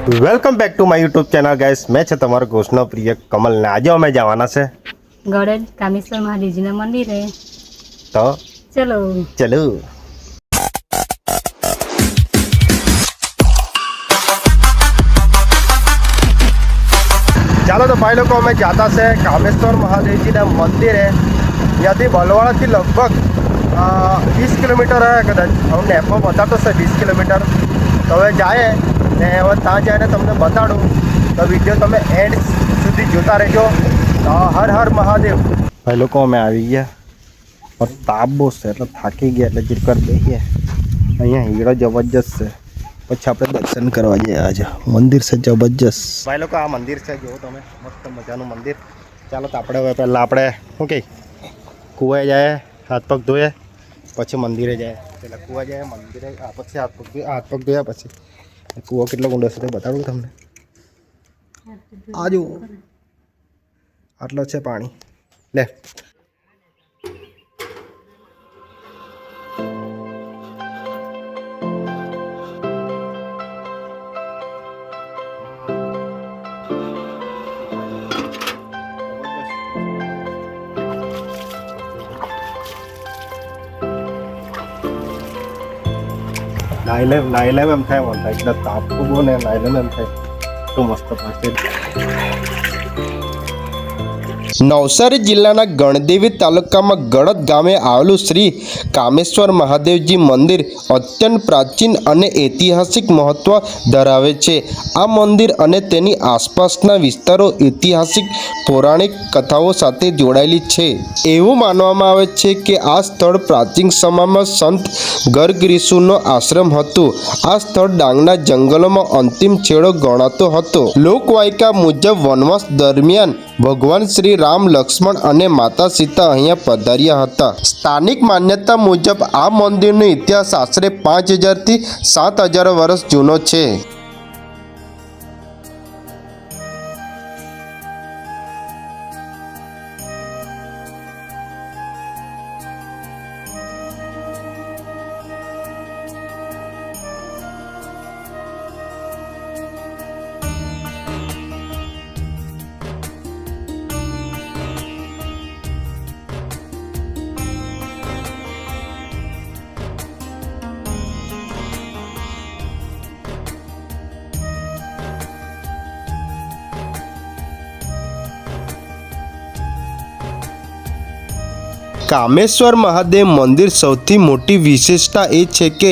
Welcome back to my YouTube channel guys. મેં છે તમારો ઘોષનો પ્રિય કમલ ને આજે અમે જવાના છે ગળેજ કામેશ્વર મહાદેવજીના મંદિરે. તો ચલો ચલો. ચાલો તો ભાઈ લોકો અમે જતા છે કામેશ્વર મહાદેવજીના મંદિરે. ત્યાંથી બલવાડાથી લગભગ 20 કિલોમીટર હે કદાચ. અમને એપમાં બતાવતો છે 20 કિલોમીટર. તો હવે જાય ને હવે ત્યાં જઈને તમને બતાડું. તો વિડીયો તમે એન્ડ સુધી જોતા રહેજો. હર હર મહાદેવ. ભાઈ લોકો અમે આવી ગયા પણ તાપ બહુ છે એટલે થાકી ગયા એટલે જીરકર બેસીએ. અહીંયા હીરો જબરજસ્ત છે. પછી આપણે દર્શન કરવા જઈએ. આજે મંદિર છે જબરજસ્ત. ભાઈ લોકો આ મંદિર છે જુઓ તમે, મસ્ત મજાનું મંદિર. ચાલો તો આપણે હવે પહેલાં આપણે શું કહી કૂવાએ જાય, હાથ પગ ધોઈએ, પછી મંદિરે જાય. પહેલાં કૂવા જાય, મંદિરે પછી હાથ પગ ધોયા, પછી કૂવો કેટલો ઊંડો છે તે બતાડું તમને. આ જુઓ આટલો છે પાણી. લે નાઈલે એમ થાય મને એટલે તાપ બહુ ને નાઈલે એમ થાય તો મસ્ત પાસે. નવસારી જિલ્લાના ગણદેવી તાલુકામાં ગળદ ગામે આવેલું શ્રી કામેશ્વર મહાદેવજી મંદિર અત્યંત પ્રાચીન અને ઐતિહાસિક મહત્વ ધરાવે છે. આ મંદિર અને તેની આસપાસના વિસ્તારો ઐતિહાસિક પૌરાણિક કથાઓ સાથે જોડાયેલી છે. એવું માનવામાં આવે છે કે આ સ્થળ પ્રાચીન સમયમાં સંત ગર્ગ ઋષિનો આશ્રમ હતું. આ સ્થળ ડાંગના જંગલોમાં અંતિમ છેડો ગણાતો હતો. લોકવાયકા મુજબ વનવાસ દરમિયાન ભગવાન શ્રી રામ, લક્ષ્મણ અને માતા સીતા અહીંયા પધાર્યા હતા. સ્થાનિક માન્યતા મુજબ આ મંદિરનો ઇતિહાસ આશરે 5000 થી 7000 વર્ષ જૂનો છે. કામેશ્વર મહાદેવ મંદિર સૌથી મોટી વિશેષતા એ છે કે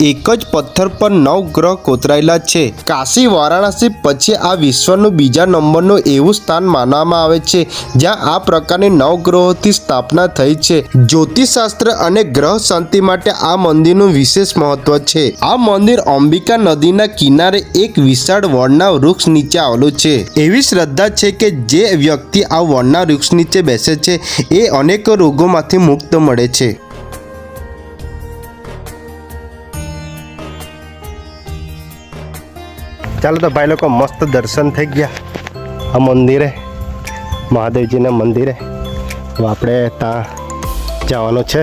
એક જ પથ્થર પર 9 ગ્રહ કોતરાયેલા છે. કાશી વારાણસી પછી આ વિશ્વનું બીજા નંબરનું એવું સ્થાન માનવામાં આવે છે જ્યાં આ પ્રકારની 9 ગ્રહોથી સ્થાપના થઈ છે. જ્યોતિષશાસ્ત્ર અને ગ્રહ શાંતિ માટે આ મંદિરનું વિશેષ મહત્વ છે. આ મંદિર અંબિકા નદીના કિનારે એક વિશાળ વડના વૃક્ષ નીચે આવેલું છે. એવી શ્રદ્ધા છે કે જે વ્યક્તિ આ વડના વૃક્ષ નીચે બેસે છે એ અનેક રોગોમાં મુક્ત મળે છે. ચાલો તો ભાઈ લોકો મસ્ત દર્શન થઈ ગયા આ મંદિરે, મહાદેવજીના મંદિરે. તો આપણે ત્યાં જવાનું છે.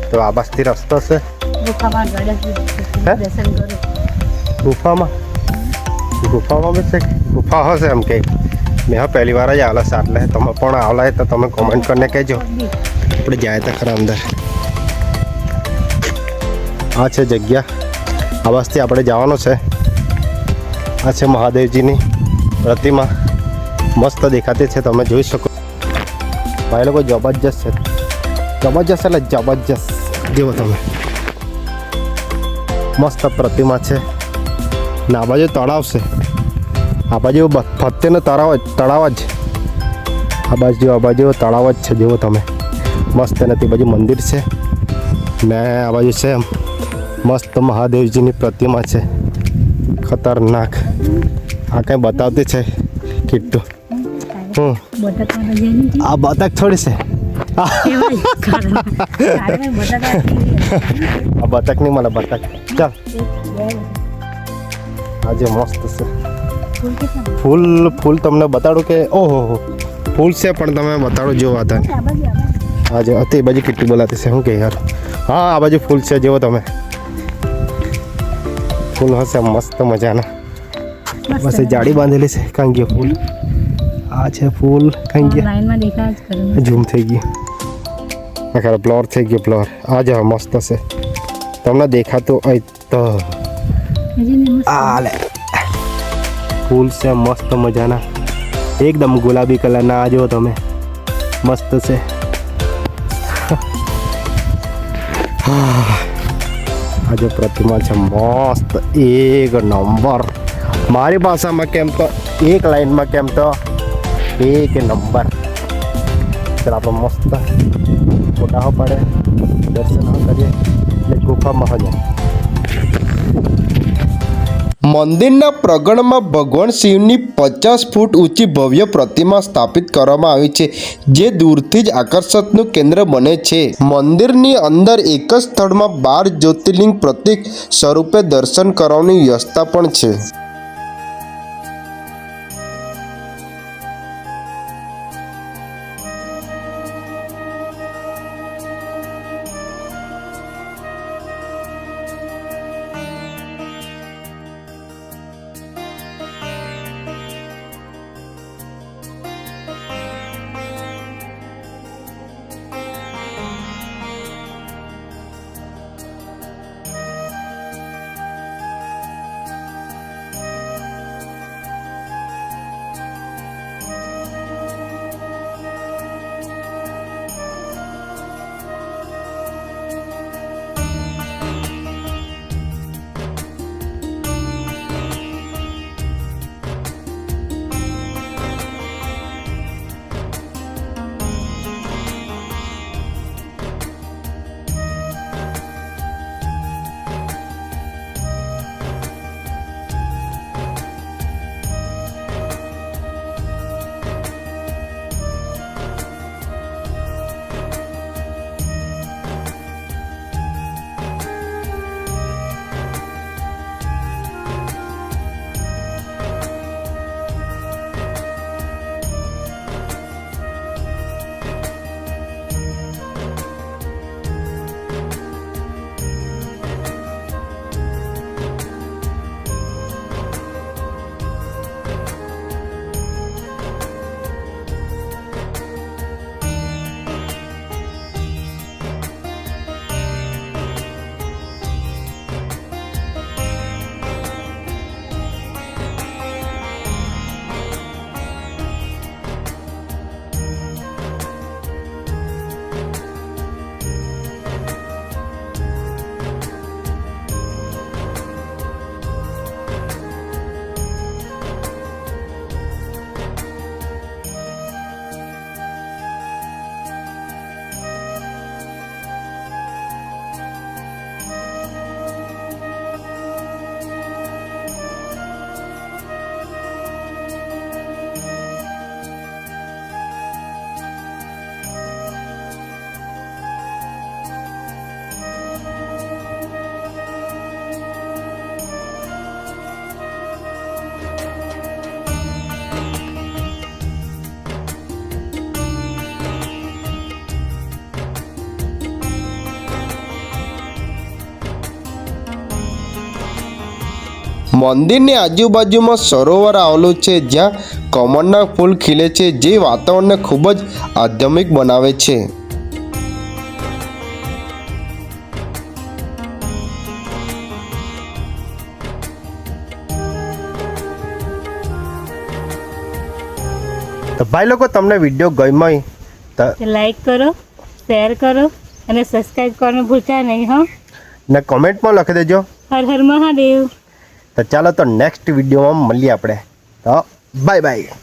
તો આ બાજુથી રસ્તો છે. ગુફામાં બી છે. ગુફા હશે એમ કે મેં પહેલી વાર જ આવેલા છે. એટલે તમે પણ આવલા તો તમે કોમેન્ટ કરીને કહેજો. આપણે જાય તો ખરા અંદર. આ છે જગ્યા. આ બાજુથી આપણે જવાનું છે. આ છે મહાદેવજીની પ્રતિમા, મસ્ત દેખાતી છે, તમે જોઈ શકો. ભાઈ લોકો જબરજસ્ત છે. જબરજસ્ત એટલે જબરજસ્ત. જુઓ તમે, મસ્ત પ્રતિમા છે. ને આ બાજુ તળાવ છે. આ બાજુ ફતેનો તળાવ જ. આ બાજુ તળાવ જ છે. જુઓ તમે, મસ્ત નથી. બાજુ મંદિર છે ને આ બાજુ છે મસ્ત મહાદેવજીની પ્રતિમા છે. ખતરનાક. આ કંઈ બતાવતી છે કિટ્ટુ. આ બતક થોડી છે. આ બતક નહીં, મને બતક. ચાલ, આજે મસ્ત છે. ફૂલ તમને બતાડું કે ઓહો ફૂલ છે પણ તમે બતાડો જેવો હતા. આજે હતી એ બાજુ કેટલી બોલાતી છે શું કે યાર. હા આ બાજુ ફૂલ છે જેવો તમે. ફૂલ હશે મસ્ત મજાના. બસ એ જાળી બાંધેલી છે. કાં ગયો ફૂલ? આ છે ફૂલ. કાં ગયા? લાઈનમાં દેખાય જ કરે. ઝૂમ થઈ ગયું. ખરા બ્લોર થઈ ગયો બ્લોર. આ જો મસ્ત છે. તમને દેખાતું હોય તો હજી ને મસ્ત. આ લે ફૂલ છે મસ્ત મજાના, એકદમ ગુલાબી કલરના. આ જો તમે મસ્ત છે. આજે પ્રતિમા છે મસ્ત એક નંબર. મારી ભાષામાં કેમ તો એક લાઈનમાં કેમ તો એક નંબર. ચાલ આપણે મસ્ત ફોટા પડે, દર્શન કરીએ એટલે ગુફામાં હજાર. મંદિરના પ્રગણમાં ભગવાન શિવની 50 ફૂટ ઊંચી ભવ્ય પ્રતિમા સ્થાપિત કરવામાં આવી છે, જે દૂરથી જ આકર્ષણનું કેન્દ્ર બને છે. મંદિરની અંદર એક જ સ્થળમાં 12 જ્યોતિર્લિંગ પ્રતીક સ્વરૂપે દર્શન કરવાની વ્યવસ્થા પણ છે. મંદિરની આજુબાજુમાં સરોવર આવેલું છે, જ્યાં કમળના ફૂલ ખીલે છે, જે વાતાવરણને ખૂબ જ આધ્યાત્મિક બનાવે છે. તો ભાઈ લોકો તમને વિડીયો ગમ્યો હોય તો લાઈક કરો, શેર કરો અને સબસ્ક્રાઈબ કરવાનું ભૂલતા નહીં. હો ને કોમેન્ટમાં લખી દેજો. હર હર મહાદેવ. તો ચાલો તો નેક્સ્ટ વિડીયોમાં મળીએ આપણે. તો બાય બાય.